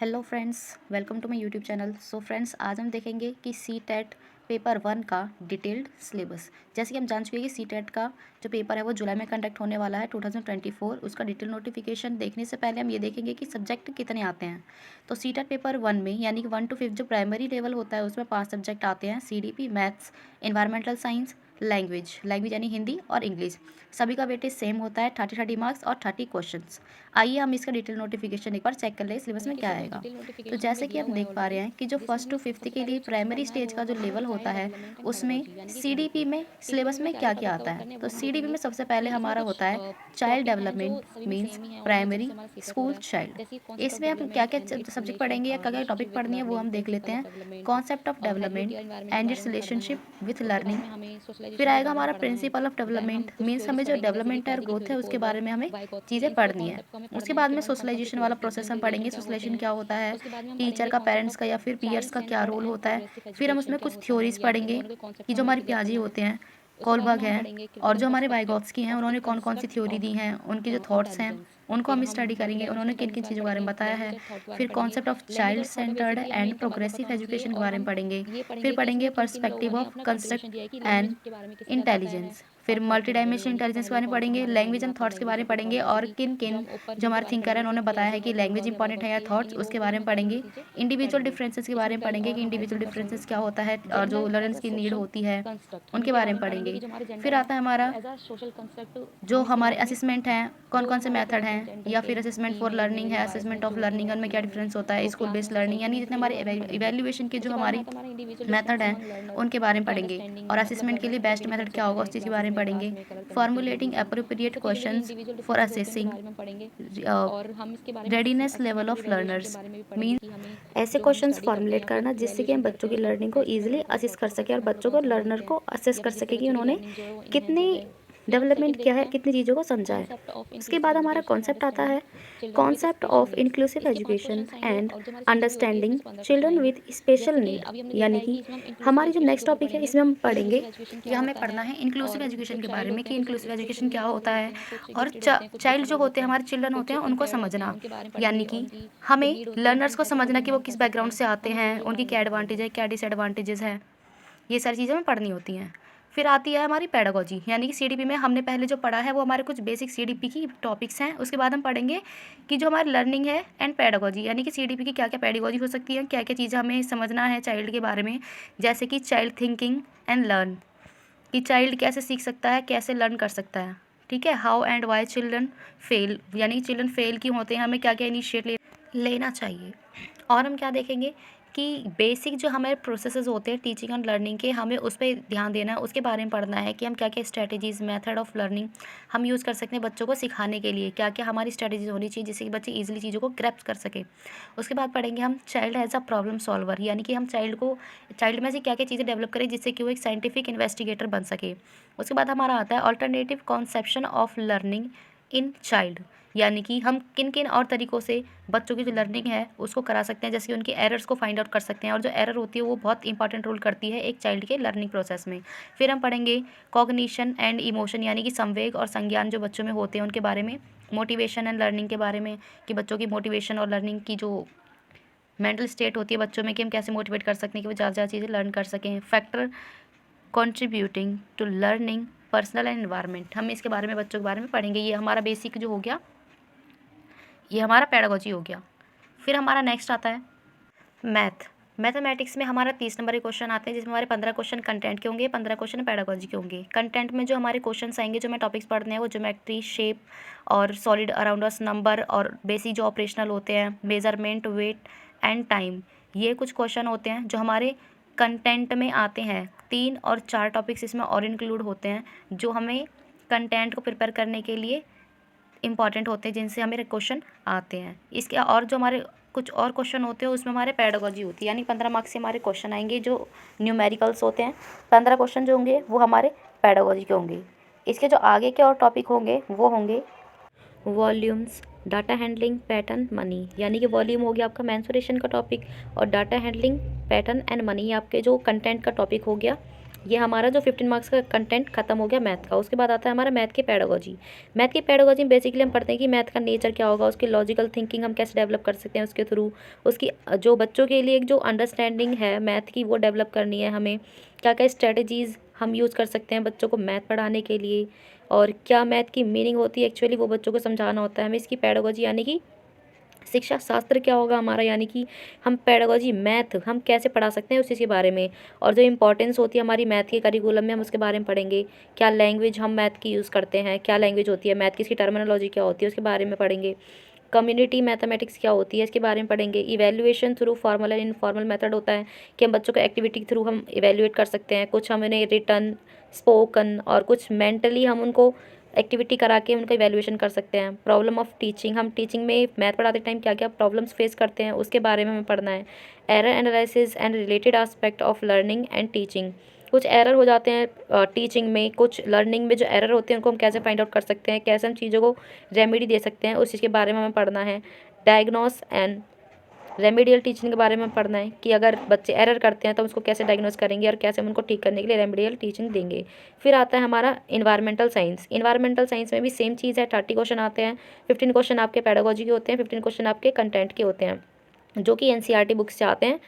Hello friends, welcome to my YouTube channel. So friends, आज हम देखेंगे कि सी टेट पेपर 1 का डिटेल्ड सिलेबस। जैसे कि हम जान चुके हैं कि सी टेट का जो पेपर है वो जुलाई में कंडक्ट होने वाला है 2024। उसका डिटेल नोटिफिकेशन देखने से पहले हम ये देखेंगे कि सब्जेक्ट कितने आते हैं। तो सी टेट पेपर 1 में यानी कि 1 to 5 जो प्राइमरी लेवल होता है उसमें 5 सब्जेक्ट आते हैं: CDP, maths, environmental science, language यानी हिंदी और इंग्लिश। सभी का वेटेज सेम होता है, 30 मार्क्स और 30 क्वेश्चंस। आइए हम इसका डिटेल नोटिफिकेशन एक बार चेक कर लें सिलेबस में क्या आएगा। तो जैसे कि हम देख पा रहे हैं कि जो फर्स्ट टू फिफ्थ के लिए प्राइमरी स्टेज का जो लेवल होता है उसमें CDP में सिलेबस में क्या क्या आता है। तो CDP में सबसे पहले हमारा होता है child development, means primary school child. इसमें हम क्या क्या सब्जेक्ट पढ़ेंगे या क्या क्या टॉपिक पढ़नी है वो हम देख लेते हैं। Concept of development and it's relationship with learning. फिर आएगा हमारा प्रिंसिपल ऑफ डेवलपमेंट, मीन्स हमें जो डेवलपमेंट है और ग्रोथ है उसके बारे में हमें चीज़ें पढ़नी है। उसके बाद में सोशलाइजेशन वाला प्रोसेस हम पढ़ेंगे। सोशलाइजेशन क्या होता है, टीचर का, पेरेंट्स का या फिर पीयर्स का क्या रोल होता है। फिर हम उसमें कुछ थ्योरीज पढ़ेंगे कि जो हमारे पियाजी होते हैं, कोलबर्ग हैं, और जो हमारे वाइगॉत्स्की हैं उन्होंने कौन कौन सी थ्योरी दी हैं, उनके जो थॉट्स हैं उनको हम स्टडी करेंगे, उन्होंने किन किन चीज़ों के बारे में बताया है। फिर concept of child centred and progressive education के बारे में पढ़ेंगे। फिर पढ़ेंगे perspective of construct and intelligence. फिर मल्टी डायमेंशनल इंटेलिजेंस के बारे में पढ़ेंगे। लैंग्वेज एंड थॉट्स के बारे में पढ़ेंगे और किन किन जो हमारे थिंकर हैं उन्होंने बताया है कि लैंग्वेज इंपॉर्टेंट है या थॉट्स, उसके बारे में पढ़ेंगे। इंडिविजुअल डिफरेंसेस के बारे में पढ़ेंगे कि इंडिविजुअल डिफरेंसेस क्या होता है और जो लर्नर्स की नीड होती है उनके बारे में पढ़ेंगे। फिर आता है हमारा जो हमारे असेसमेंट हैं, कौन कौन से मेथड हैं, या फिर असेसमेंट फॉर लर्निंग है, असेसमेंट ऑफ लर्निंग, उनमें क्या डिफरेंस होता है, स्कूल बेस्ड लर्निंग यानी जितने हमारे इवेल्युएशन के जो हमारी मेथड हैं उनके बारे में पढ़ेंगे। और असेसमेंट के लिए बेस्ट मेथड क्या होगा उस चीज़ के बारे में पढ़ेंगे। Formulating appropriate questions for assessing readiness level of learners, means ऐसे क्वेश्चंस फॉर्मुलेट करना जिससे कि हम बच्चों की लर्निंग को ईजिली असेस कर सकें और बच्चों को, लर्नर को असेस कर सके कि उन्होंने कितनी डेवलपमेंट क्या है, कितनी चीज़ों को समझा है। उसके बाद हमारा कॉन्सेप्ट आता है concept of inclusive education and understanding children with special need. यानी कि हमारी जो नेक्स्ट टॉपिक है इसमें हम पढ़ेंगे कि हमें पढ़ना है इंक्लूसिव एजुकेशन के बारे में कि इंक्लूसिव एजुकेशन क्या होता है और चाइल्ड जो होते हैं, हमारे चिल्ड्रन होते हैं, उनको समझना। यानी कि हमें लर्नर्स को समझना कि वो किस बैकग्राउंड से आते हैं, उनकी क्या एडवांटेज है, क्या डिसएडवांटेजेस हैं, ये सारी चीज़ें हमें पढ़नी होती हैं। फिर आती है हमारी पेडागोजी, यानी कि CDP में हमने पहले जो पढ़ा है वो हमारे कुछ बेसिक CDP की टॉपिक्स हैं। उसके बाद हम पढ़ेंगे कि जो हमारी लर्निंग है एंड पेडागोजी, यानी कि CDP की क्या क्या पेडागोजी हो सकती है, क्या क्या चीज़ें हमें समझना है चाइल्ड के बारे में। जैसे कि चाइल्ड थिंकिंग एंड लर्न, कि चाइल्ड कैसे सीख सकता है, कैसे लर्न कर सकता है। ठीक है। How and why children fail, यानी कि चिल्ड्रन फेल क्यों होते हैं, हमें क्या क्या इनिशिएट लेना चाहिए। और हम क्या देखेंगे कि बेसिक जो हमारे प्रोसेसेस होते हैं टीचिंग एंड लर्निंग के, हमें उस पर ध्यान देना है, उसके बारे में पढ़ना है कि हम क्या क्या स्ट्रैटेजीज़, मेथड ऑफ लर्निंग हम यूज़ कर सकते हैं बच्चों को सिखाने के लिए, क्या क्या हमारी स्ट्रैटेजीज होनी चाहिए जिससे कि बच्चे ईजिली चीज़ों को ग्रैस्प कर सके। उसके बाद पढ़ेंगे हम child as a problem solver, यानी कि हम चाइल्ड में से क्या क्या चीज़ें डेवलप करें जिससे कि वो एक साइंटिफिक इन्वेस्टिगेटर बन सके। उसके बाद हमारा आता है alternative conception of learning in child, यानी कि हम किन किन और तरीक़ों से बच्चों की जो लर्निंग है उसको करा सकते हैं, जैसे कि उनके एरर्स को फाइंड आउट कर सकते हैं। और जो एरर होती है वो बहुत इंपॉर्टेंट रोल करती है एक चाइल्ड के लर्निंग प्रोसेस में। फिर हम पढ़ेंगे कॉग्निशन एंड इमोशन, यानी कि संवेग और संज्ञान जो बच्चों में होते हैं उनके बारे में। मोटिवेशन एंड लर्निंग के बारे में कि बच्चों की मोटिवेशन और लर्निंग की जो मेंटल स्टेट होती है बच्चों में कि हम कैसे मोटिवेट कर सकते हैं कि वो ज़्यादा ज़्यादा चीज़ें लर्न कर सकें। Factor contributing to learning, personal and environment, हम इसके बारे में बच्चों के बारे में पढ़ेंगे। ये हमारा बेसिक जो हो गया, ये हमारा पेडागोजी हो गया। फिर हमारा नेक्स्ट आता है मैथमेटिक्स में हमारा 30 नंबर के क्वेश्चन आते हैं जिसमें हमारे 15 क्वेश्चन कंटेंट के होंगे, 15 क्वेश्चन पेडागोजी के होंगे। कंटेंट में जो हमारे क्वेश्चन आएंगे, जो मैं टॉपिक्स पढ़ने हैं वो ज्योमेट्री, शेप और सॉलिड अराउंड अस, नंबर और बेसिक जो ऑपरेशनल होते हैं, मेजरमेंट, वेट एंड टाइम, ये कुछ क्वेश्चन होते हैं जो हमारे कंटेंट में आते हैं। 3 और 4 टॉपिक्स इसमें और इंक्लूड होते हैं जो हमें कंटेंट को प्रिपेयर करने के लिए इंपॉर्टेंट होते हैं, जिनसे हमें क्वेश्चन आते हैं। इसके और जो हमारे कुछ और क्वेश्चन होते हैं उसमें हमारे पेडागोजी होती है, यानी 15 मार्क्स से हमारे क्वेश्चन आएंगे जो न्यूमेरिकल्स होते हैं। 15 क्वेश्चन जो होंगे वो हमारे पेडागोजी के होंगे। इसके जो आगे के और टॉपिक होंगे वो होंगे volumes, data handling, pattern, money, यानी कि वॉल्यूम हो गया आपका मेंसुरेशन का टॉपिक और data handling, pattern and money आपके जो कंटेंट का टॉपिक हो गया ये हमारा जो 15 मार्क्स का कंटेंट खत्म हो गया मैथ का। उसके बाद आता है हमारा मैथ की पेडागोजी। मैथ की पेडागोजी में बेसिकली हम पढ़ते हैं कि मैथ का नेचर क्या होगा, उसकी लॉजिकल थिंकिंग हम कैसे डेवलप कर सकते हैं उसके थ्रू, उसकी जो बच्चों के लिए एक जो अंडरस्टैंडिंग है मैथ की वो डेवलप करनी है हमें, क्या क्या स्ट्रेटजीज़ हम यूज़ कर सकते हैं बच्चों को मैथ पढ़ाने के लिए, और क्या मैथ की मीनिंग होती है एक्चुअली वो बच्चों को समझाना होता है हमें। इसकी पेडागोजी यानी कि शिक्षा शास्त्र क्या होगा हमारा, यानी कि हम पेडागोजी मैथ हम कैसे पढ़ा सकते हैं उस चीज़ के बारे में, और जो इंपॉर्टेंस होती है हमारी मैथ के करिकुलम में हम उसके बारे में पढ़ेंगे। क्या लैंग्वेज हम मैथ की यूज़ करते हैं, क्या लैंग्वेज होती है मैथ की, इसकी टर्मिनोलॉजी क्या होती है उसके बारे में पढ़ेंगे। कम्युनिटी मैथमेटिक्स क्या होती है इसके बारे में पढ़ेंगे। Evaluation through formal and informal method होता है कि हम बच्चों को एक्टिविटी के थ्रू हम इवैल्यूएट कर सकते हैं, कुछ हम उन्हें रिटन स्पोकन और कुछ मेंटली हम उनको एक्टिविटी करा के उनका इवैल्यूएशन कर सकते हैं। प्रॉब्लम ऑफ टीचिंग, हम टीचिंग में मैथ पढ़ाते टाइम क्या क्या प्रॉब्लम्स फेस करते हैं उसके बारे में हमें पढ़ना है। Error analysis and related aspect of learning and teaching, कुछ एरर हो जाते हैं टीचिंग में, कुछ लर्निंग में जो एरर होते हैं उनको हम कैसे फाइंड आउट कर सकते हैं, कैसे हम चीज़ों को रेमेडी दे सकते हैं उस चीज़ के बारे में हमें पढ़ना है। डायग्नोस एंड रेमेडियल टीचिंग के बारे में पढ़ना है कि अगर बच्चे एरर करते हैं तो उसको कैसे डायग्नोस करेंगे और कैसे हम उनको ठीक करने के लिए रेमेडियल टीचिंग देंगे। फिर आता है हमारा इन्वायरमेंटल साइंस। इन्वायरमेंटल साइंस में भी सेम चीज़ है, 30 क्वेश्चन आते हैं, 15 क्वेश्चन आपके पेडागोजी के होते हैं, 15 क्वेश्चन आपके कंटेंट के होते हैं जो कि एनसीईआरटी बुक्स से आते हैं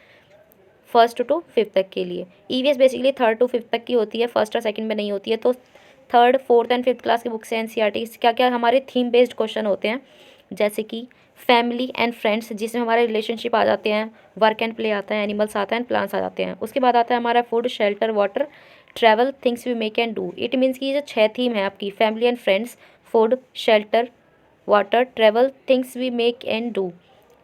1st to 5th तक के लिए। EVS basically 3rd to 5th तक की होती है, 1st और 2nd में नहीं होती है। तो 3rd 4th and 5th class की बुक से एनसीईआरटी क्या क्या हमारे थीम बेस्ड क्वेश्चन होते हैं, जैसे कि फैमिली एंड फ्रेंड्स जिसमें हमारे रिलेशनशिप आ जाते हैं, वर्क एंड प्ले आता है, एनिमल्स आता है एंड प्लांट्स आ जाते हैं। उसके बाद आता है हमारा food shelter water travel things we make and do. It means कि ये जो 6 थीम है आपकी, family and friends, food shelter water travel things we make and do,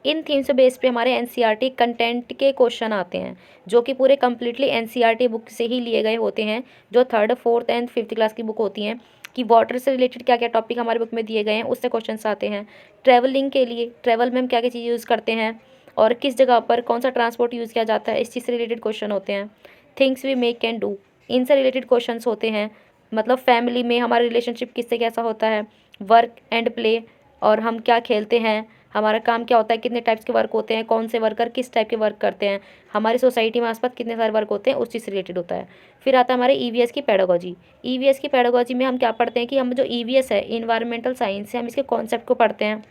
इन थीम्स बेस पे हमारे एनसीईआरटी कंटेंट के क्वेश्चन आते हैं जो कि पूरे कम्प्लीटली एनसीईआरटी बुक से ही लिए गए होते हैं, जो 3rd 4th and 5th class की बुक होती हैं। कि वाटर से रिलेटेड क्या क्या टॉपिक हमारे बुक में दिए गए हैं उससे क्वेश्चंस आते हैं। ट्रैवलिंग के लिए, ट्रैवल में हम क्या क्या चीज़ यूज़ करते हैं और किस जगह पर कौन सा ट्रांसपोर्ट यूज़ किया जाता है, इस चीज़ से रिलेटेड क्वेश्चन होते हैं। Things we make and do, इनसे रिलेटेड क्वेश्चंस होते हैं, मतलब फैमिली में हमारा रिलेशनशिप किससे कैसा होता है, वर्क एंड प्ले और हम क्या खेलते हैं, हमारा काम क्या होता है, कितने टाइप्स के वर्क होते हैं, कौन से वर्कर किस टाइप के वर्क करते हैं, हमारी सोसाइटी में आसपास कितने सारे वर्क होते हैं, उस चीज़ से रिलेटेड होता है। फिर आता है हमारे ईवीएस की पेडागोजी। ईवीएस की पेडागोजी में हम क्या पढ़ते हैं कि हम जो ईवीएस है इन्वायरमेंटल साइंस है, हम इसके कॉन्सेप्ट को पढ़ते हैं,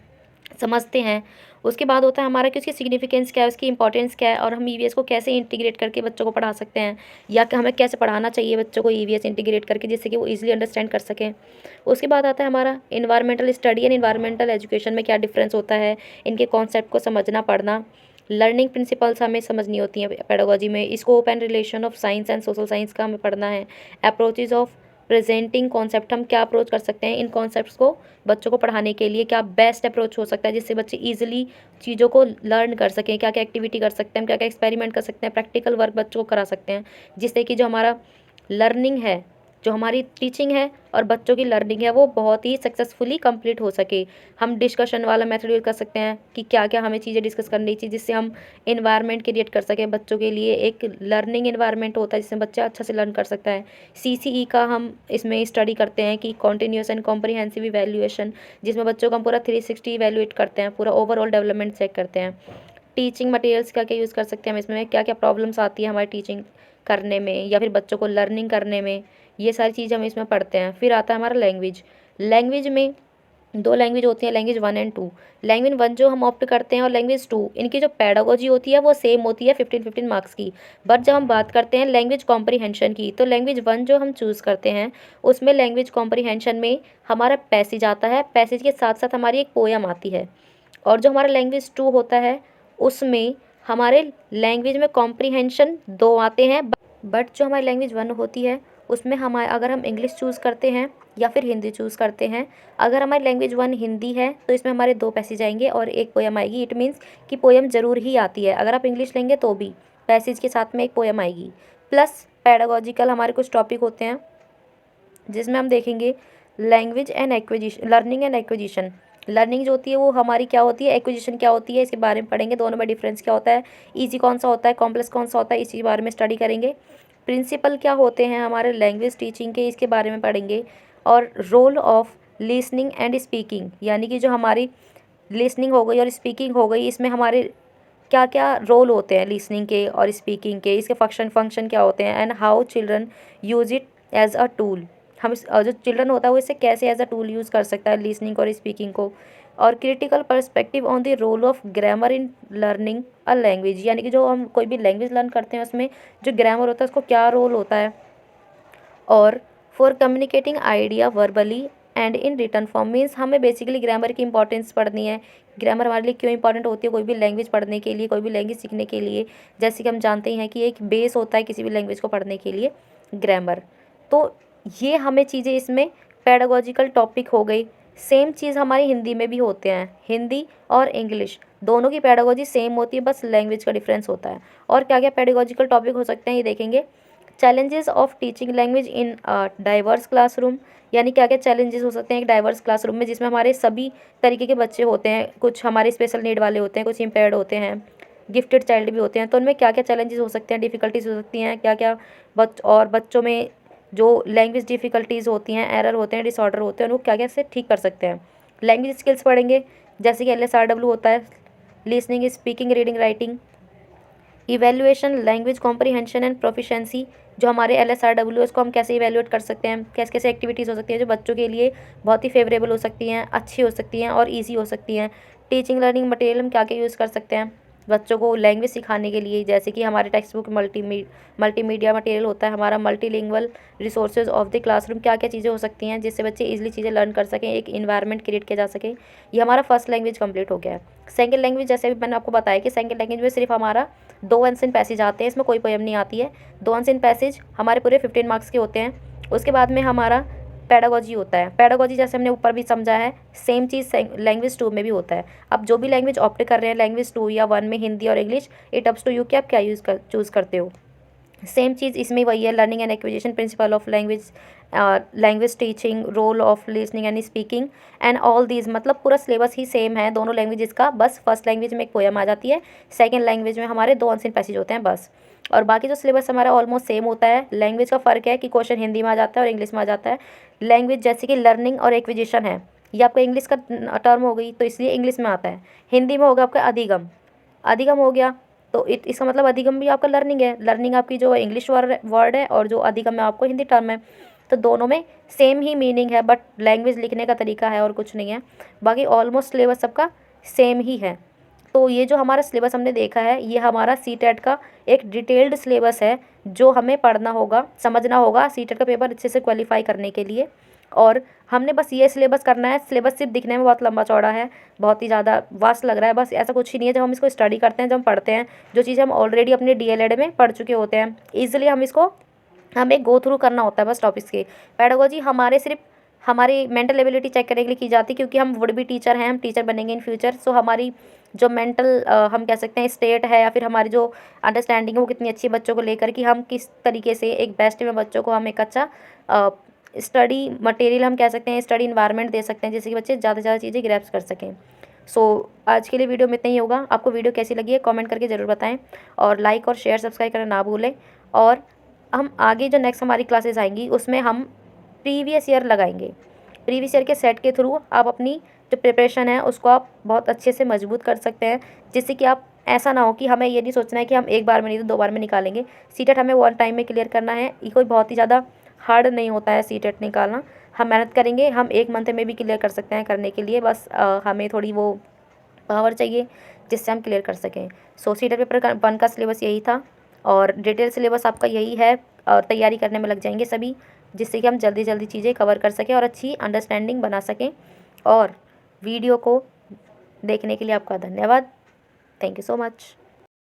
समझते हैं। उसके बाद होता है हमारा कि उसकी सिग्निफिकेंस क्या है, उसकी इंपॉर्टेंस क्या है और हम ईवीएस को कैसे इंटीग्रेट करके बच्चों को पढ़ा सकते हैं, या कि हमें कैसे पढ़ाना चाहिए बच्चों को ईवीएस इंटीग्रेट करके जिससे कि वो ईजिली अंडरस्टैंड कर सकें। उसके बाद आता है हमारा environmental study and environmental education में क्या डिफरेंस होता है, इनके कॉन्सेप्ट को समझना पढ़ना। लर्निंग प्रिंसिपल्स हमें समझनी होती हैं पेडागोजी में। Scope and relation of science and social science का हमें पढ़ना है। अप्रोचेज ऑफ प्रेजेंटिंग कॉन्सेप्ट, हम क्या अप्रोच कर सकते हैं इन कॉन्सेप्ट्स को बच्चों को पढ़ाने के लिए, क्या बेस्ट अप्रोच हो सकता है जिससे बच्चे ईजिली चीज़ों को लर्न कर सकें, क्या क्या एक्टिविटी कर सकते हैं, हम क्या क्या एक्सपेरिमेंट कर सकते हैं, प्रैक्टिकल वर्क बच्चों को करा सकते हैं जिससे कि जो हमारा लर्निंग है, जो हमारी टीचिंग है और बच्चों की लर्निंग है वो बहुत ही सक्सेसफुली कंप्लीट हो सके। हम डिस्कशन वाला मेथड यूज़ कर सकते हैं कि क्या क्या हमें चीज़ें डिस्कस करनी चाहिए जिससे हम इन्वायरमेंट क्रिएट कर सकें बच्चों के लिए, एक लर्निंग इन्वायरमेंट होता है जिससे बच्चा अच्छा से लर्न कर सकता है। सीसीई का हम इसमें स्टडी करते हैं कि कॉन्टीन्यूस एंड कॉम्प्रिहेंसिव इवैल्यूएशन, जिसमें बच्चों का हम पूरा 360 इवैल्यूएट करते हैं, पूरा ओवरऑल डेवलपमेंट चेक करते हैं। टीचिंग मटेरियल्स क्या क्या यूज़ कर सकते हैं हम इसमें, क्या क्या प्रॉब्लम्स आती है हमारी टीचिंग करने में या फिर बच्चों को लर्निंग करने में, ये सारी चीज़ हम इसमें पढ़ते हैं। फिर आता है हमारा लैंग्वेज। लैंग्वेज में 2 लैंग्वेज होती है, लैंग्वेज 1 एंड 2। लैंग्वेज 1 जो हम ऑप्ट करते हैं और लैंग्वेज 2, इनकी जो पेडागोजी होती है वो सेम होती है 15-15 मार्क्स की। बट जब हम बात करते हैं लैंग्वेज कॉम्प्रीहेंशन की, तो लैंग्वेज 1 जो हम चूज़ करते हैं उसमें लैंग्वेज कॉम्प्रीहेंशन में हमारा पैसेज आता है, पैसेज के साथ साथ हमारी एक पोयम आती है। और जो हमारा लैंग्वेज 2 होता है उसमें हमारे लैंग्वेज में कॉम्प्रीहेंशन 2 आते हैं। बट जो हमारी लैंग्वेज 1 होती है उसमें हमारे अगर हम इंग्लिश चूज़ करते हैं या फिर हिंदी चूज़ करते हैं, अगर हमारी लैंग्वेज 1 हिंदी है तो इसमें हमारे 2 पैसेज आएंगे और एक पोयम आएगी। इट मीन्स कि पोयम ज़रूर ही आती है, अगर आप इंग्लिश लेंगे तो भी पैसेज के साथ में एक पोयम आएगी। प्लस पैडागोजिकल हमारे कुछ टॉपिक होते हैं जिसमें हम देखेंगे language and acquisition, learning and acquisition. Learning जो होती है वो हमारी क्या होती है, एक्विजिशन क्या होती है, इसके बारे में पढ़ेंगे, दोनों में डिफरेंस क्या होता है, ईजी कौन सा होता है, कॉम्प्लेक्स कौन सा होता है, इसी बारे में स्टडी करेंगे। प्रिंसिपल क्या होते हैं हमारे लैंग्वेज टीचिंग के, इसके बारे में पढ़ेंगे। और role of listening and speaking, यानी कि जो हमारी लिसनिंग हो गई और स्पीकिंग हो गई, इसमें हमारे क्या क्या रोल होते हैं लिसनिंग के और स्पीकिंग के, इसके फंक्शन क्या होते हैं, and how children use it as a tool. हम जो चिल्ड्रन होता है वो इसे कैसे एज अ टूल यूज़ कर सकता है लिसनिंग और स्पीकिंग को। और critical perspective on the role of grammar in learning a language, यानी कि जो हम कोई भी लैंग्वेज लर्न करते हैं उसमें जो ग्रामर होता है उसको क्या रोल होता है। और for communicating idea verbally and in return form, means हमें बेसिकली ग्रामर की इंपॉर्टेंस पढ़नी है। ग्रामर हमारे लिए क्यों इंपॉर्टेंट होती है कोई भी लैंग्वेज पढ़ने के लिए, कोई भी लैंग्वेज सीखने के लिए। जैसे कि हम जानते ही हैं कि एक बेस होता है किसी भी लैंग्वेज को पढ़ने के लिए, ग्रामर। तो ये हमें चीज़ें इसमें पेडागोजिकल टॉपिक हो गई। सेम चीज़ हमारी हिंदी में भी होते हैं, हिंदी और इंग्लिश दोनों की पेडागोजी सेम होती है, बस लैंग्वेज का डिफरेंस होता है। और क्या क्या पेडागोजिकल टॉपिक हो सकते हैं ये देखेंगे। Challenges of teaching language in diverse classroom, यानी क्या क्या चैलेंजेस हो सकते हैं एक डाइवर्स क्लासरूम में जिसमें हमारे सभी तरीके के बच्चे होते हैं, कुछ हमारे स्पेशल नीड वाले होते हैं, कुछ इम्पेयर्ड होते हैं, गिफ्टेड चाइल्ड भी होते हैं। तो उनमें क्या क्या चैलेंजेस हो सकते हैं, डिफ़िकल्टीज़ हो सकती हैं, क्या क्या बच्चों में जो लैंग्वेज डिफ़िकल्टीज़ होती हैं, एरर होते हैं, डिसऑर्डर होते हैं, उनको क्या क्या से ठीक कर सकते हैं। लैंग्वेज स्किल्स पढ़ेंगे, जैसे कि LSRW होता है, listening speaking reading writing. Evaluation language comprehension and proficiency, जो हमारे LSRW उसको हम कैसे इवैल्यूएट कर सकते हैं, कैसे कैसे एक्टिविटीज़ हो सकती हैं जो बच्चों के लिए बहुत ही फेवरेबल हो सकती हैं, अच्छी हो सकती हैं और ईजी हो सकती हैं। टीचिंग लर्निंग मटेरियल हम क्या क्या यूज़ कर सकते हैं बच्चों को लैंग्वेज सिखाने के लिए, जैसे कि हमारे टेक्स्ट बुक मल्टीमीडिया मटेरियल होता है, हमारा multilingual resources of the classroom, क्या क्या चीज़ें हो सकती हैं जिससे बच्चे इजीली चीज़ें लर्न कर सकें, एक इन्वायरमेंट क्रिएट किया जा सके। ये हमारा फर्स्ट लैंग्वेज कंप्लीट हो गया है। सेकंड लैंग्वेज, जैसे भी मैंने आपको बताया कि सेकंड लैंग्वेज में सिर्फ हमारा 2 अनसेन पैसेज आते हैं, इसमें कोई पोएम नहीं आती है। 2 अनसेन पैसेज हमारे पूरे 15 मार्क्स के होते हैं। उसके बाद में हमारा पेडागोजी होता है। पेडागोजी जैसे हमने ऊपर भी समझा है, सेम चीज़ लैंग्वेज 2 में भी होता है। अब जो भी लैंग्वेज ऑप्ट कर रहे हैं लैंग्वेज 2 या 1 में, हिंदी और English, it ups to you कि आप क्या चूज़ करते हो। सेम चीज़ इसमें वही है, learning and acquisition principle of language teaching, role of listening and speaking and all these, मतलब पूरा सिलेबस ही सेम है दोनों लैंग्वेजेस का। बस फर्स्ट लैंग्वेज में एक पोएम आ जाती है, सेकंड लैंग्वेज में हमारे 2 अनसेन पैसेज होते हैं बस। और बाकी जो सिलेबस हमारा ऑलमोस्ट सेम होता है। लैंग्वेज का फ़र्क है कि क्वेश्चन हिंदी में आ जाता है और इंग्लिश में आ जाता है। लैंग्वेज जैसे कि लर्निंग और एक्विजिशन है, ये आपका इंग्लिश का टर्म हो गई तो इसलिए इंग्लिश में आता है। हिंदी में होगा आपका अधिगम, अधिगम हो गया तो इसका मतलब अधिगम भी आपका लर्निंग है। लर्निंग आपकी जो इंग्लिश वर्ड है और जो अधिगम है आपको हिंदी टर्म है। तो दोनों में सेम ही मीनिंग है, बट लैंग्वेज लिखने का तरीका है और कुछ नहीं है। बाकी ऑलमोस्ट सिलेबस सबका सेम ही है। तो ये जो हमारा सिलेबस हमने देखा है ये हमारा CTET का एक डिटेल्ड सिलेबस है जो हमें पढ़ना होगा, समझना होगा CTET का पेपर अच्छे से क्वालिफाई करने के लिए। और हमने बस ये सिलेबस करना है। सिलेबस सिर्फ दिखने में बहुत लंबा चौड़ा है, बहुत ही ज़्यादा वास्ट लग रहा है, बस ऐसा कुछ ही नहीं है। जब हम इसको स्टडी करते हैं, जब हम पढ़ते हैं, जो चीज़ें हम ऑलरेडी अपने DLED में पढ़ चुके होते हैं, ईजिली हमें गो थ्रू करना होता है बस टॉपिक्स के। पेडागोजी हमारे सिर्फ हमारी मेंटल एबिलिटी चेक करने के लिए की जाती है, क्योंकि हम वुड भी टीचर हैं, हम टीचर बनेंगे इन फ्यूचर। सो हमारी जो मेंटल हम कह सकते हैं स्टेट है, या फिर हमारी जो अंडरस्टैंडिंग है वो कितनी अच्छी है बच्चों को लेकर, कि हम किस तरीके से एक बेस्ट में बच्चों को हम एक अच्छा स्टडी मटेरियल, हम कह सकते हैं स्टडी इन्वायरमेंट दे सकते हैं, जिससे कि बच्चे ज़्यादा से ज़्यादा चीज़ें ग्रैप्स कर सकें। सो आज के लिए वीडियो में इतना ही होगा। आपको वीडियो कैसी लगी है कमेंट करके ज़रूर बताएं, और लाइक और शेयर सब्सक्राइब करना ना भूलें। और हम आगे जो नेक्स्ट हमारी क्लासेस आएंगी उसमें हम प्रीवियस ईयर लगाएंगे। प्रीवियस ईयर के सेट के थ्रू आप अपनी जो प्रिपरेशन है उसको आप बहुत अच्छे से मजबूत कर सकते हैं, जिससे कि आप ऐसा ना हो कि हमें ये नहीं सोचना है कि हम एक बार में नहीं तो 2 बार में निकालेंगे। CTET हमें 1 टाइम में क्लियर करना है। ये कोई बहुत ही ज़्यादा हार्ड नहीं होता है CTET निकालना। हम मेहनत करेंगे, हम 1 मंथ में भी क्लियर कर सकते हैं करने के लिए, बस हमें थोड़ी वो पावर चाहिए जिससे हम क्लियर कर सकें। सो CTET पेपर 1 का सिलेबस यही था, और डिटेल सिलेबस आपका यही है, और तैयारी करने में लग जाएंगे सभी, जिससे कि हम जल्दी जल्दी चीज़ें कवर कर सकें और अच्छी अंडरस्टैंडिंग बना सकें। और वीडियो को देखने के लिए आपका धन्यवाद। Thank you so much.